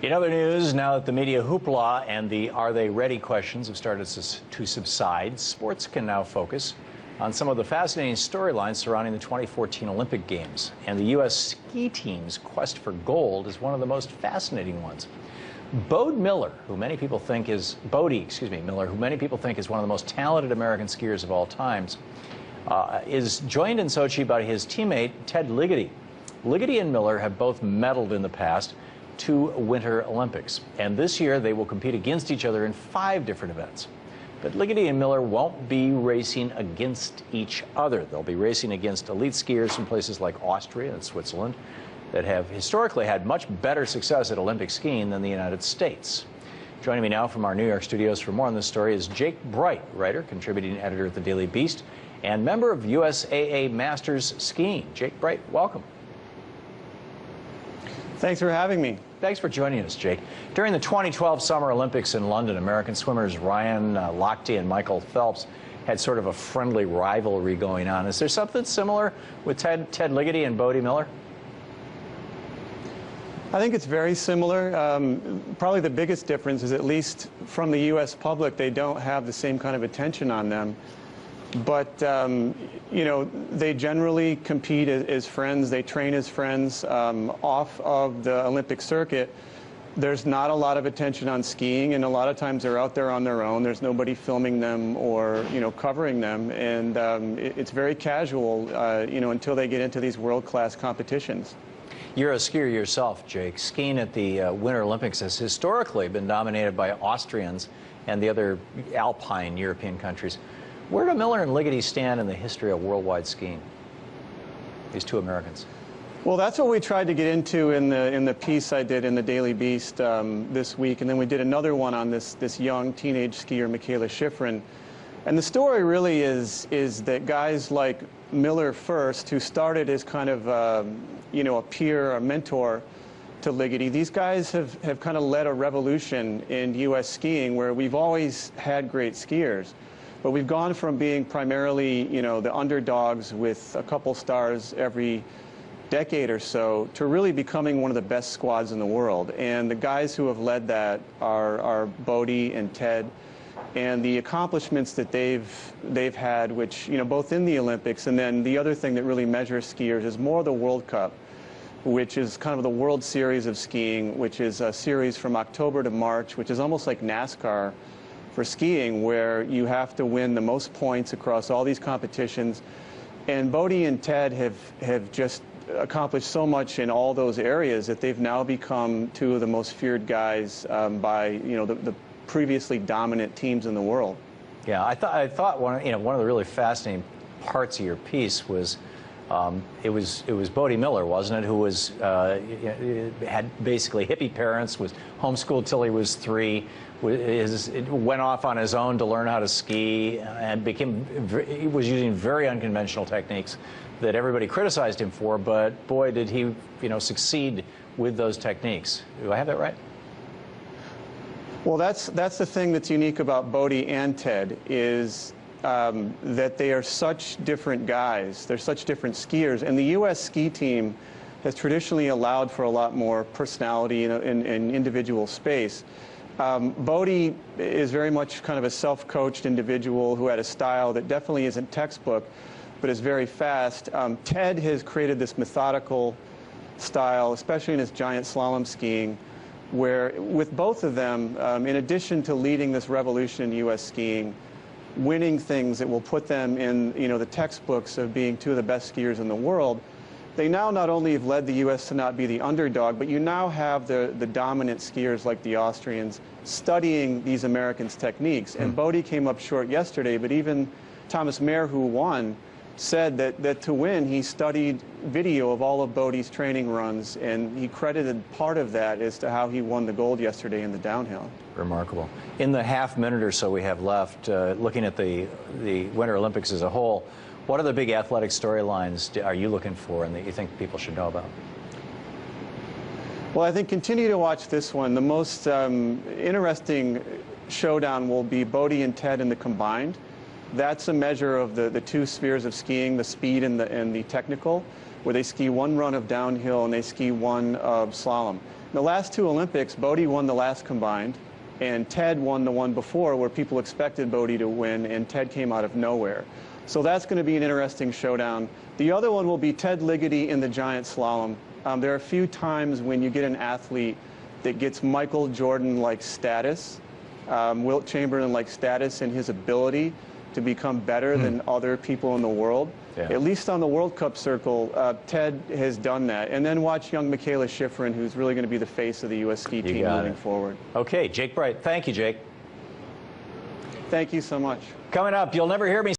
In other news, now that the media hoopla and the "are they ready" questions have started to subside, sports can now focus on some of the fascinating storylines surrounding the 2014 Olympic Games. And the U.S. ski team's quest for gold is one of the most fascinating ones. Bode Miller, who many people think is one of the most talented American skiers of all times, is joined in Sochi by his teammate Ted Ligety. Ligety and Miller have both medaled in the past 2 Winter Olympics, and this year they will compete against each other in 5 different events. But Ligety and Miller won't be racing against each other. They'll be racing against elite skiers from places like Austria and Switzerland that have historically had much better success at Olympic skiing than the United States. Joining me now from our New York studios for more on this story is Jake Bright, writer, contributing editor at the Daily Beast, and member of USAA Masters Skiing. Jake Bright, welcome. Thanks for having me. Thanks for joining us, Jake. During the 2012 Summer Olympics in London, American swimmers Ryan Lochte and Michael Phelps had sort of a friendly rivalry going on. Is there something similar with Ted Ligety and Bode Miller? I think it's very similar. Probably the biggest difference is, at least from the U.S. public, they don't have the same kind of attention on them. But, you know, they generally compete as friends. They train as friends. Off of the Olympic circuit, there's not a lot of attention on skiing, and a lot of times they're out there on their own. There's nobody filming them or, you know, covering them. And it's very casual, you know, until they get into these world-class competitions. You're a skier yourself, Jake. Skiing at the Winter Olympics has historically been dominated by Austrians and the other Alpine European countries. Where do Miller and Ligety stand in the history of worldwide skiing, these 2 Americans? Well, that's what we tried to get into in the piece I did in the Daily Beast this week, and then we did another one on this young teenage skier, Mikaela Shiffrin. And the story really is that guys like Miller first, who started as kind of you know, a peer, a mentor to Ligety, these guys have kind of led a revolution in U.S. skiing where we've always had great skiers. But we've gone from being primarily, you know, the underdogs with a couple stars every decade or so to really becoming one of the best squads in the world. And the guys who have led that are Bode and Ted. And the accomplishments that they've had, which, you know, both in the Olympics, and then the other thing that really measures skiers is more the World Cup, which is kind of the World Series of skiing, which is a series from October to March, which is almost like NASCAR for skiing, where you have to win the most points across all these competitions. And Bode and Ted have just accomplished so much in all those areas that they've now become 2 of the most feared guys by, you know, the previously dominant teams in the world. Yeah, I thought one of the really fascinating parts of your piece was it was Bode Miller, wasn't it, who was had basically hippie parents, was homeschooled till he was 3, went off on his own to learn how to ski, and he was using very unconventional techniques that everybody criticized him for. But boy, did he, you know, succeed with those techniques. Do I have that right? Well, that's the thing that's unique about Bode and Ted is that they are such different guys. They're such different skiers. And the U.S. ski team has traditionally allowed for a lot more personality and individual space. Bode is very much kind of a self-coached individual who had a style that definitely isn't textbook, but is very fast. Ted has created this methodical style, especially in his giant slalom skiing, where with both of them, in addition to leading this revolution in U.S. skiing, winning things that will put them in, you know, the textbooks of being 2 of the best skiers in the world, they now not only have led the U.S. to not be the underdog, but you now have the dominant skiers like the Austrians studying these Americans' techniques. And Bode came up short yesterday, but even Thomas Mayer, who won, said that to win, he studied video of all of Bode's training runs, and he credited part of that as to how he won the gold yesterday in the downhill. Remarkable. In the half minute or so we have left, looking at the Winter Olympics as a whole, what other big athletic storylines are you looking for and that you think people should know about? Well, I think continue to watch this one. The most interesting showdown will be Bode and Ted in the combined. That's a measure of the 2 spheres of skiing, the speed and the technical. where they ski one run of downhill and they ski one of slalom. In the last two Olympics, Bode won the last combined, and Ted won the one before where people expected Bode to win, and Ted came out of nowhere. So that's going to be an interesting showdown. The other one will be Ted Ligety in the giant slalom. There are a few times when you get an athlete that gets Michael Jordan-like status, Wilt Chamberlain-like status in his ability to become better than other people in the world. Yeah. At least on the World Cup circle, Ted has done that. And then watch young Mikaela Shiffrin, who's really going to be the face of the U.S. ski team moving forward. Okay, Jake Bright. Thank you, Jake. Thank you so much. Coming up, you'll never hear me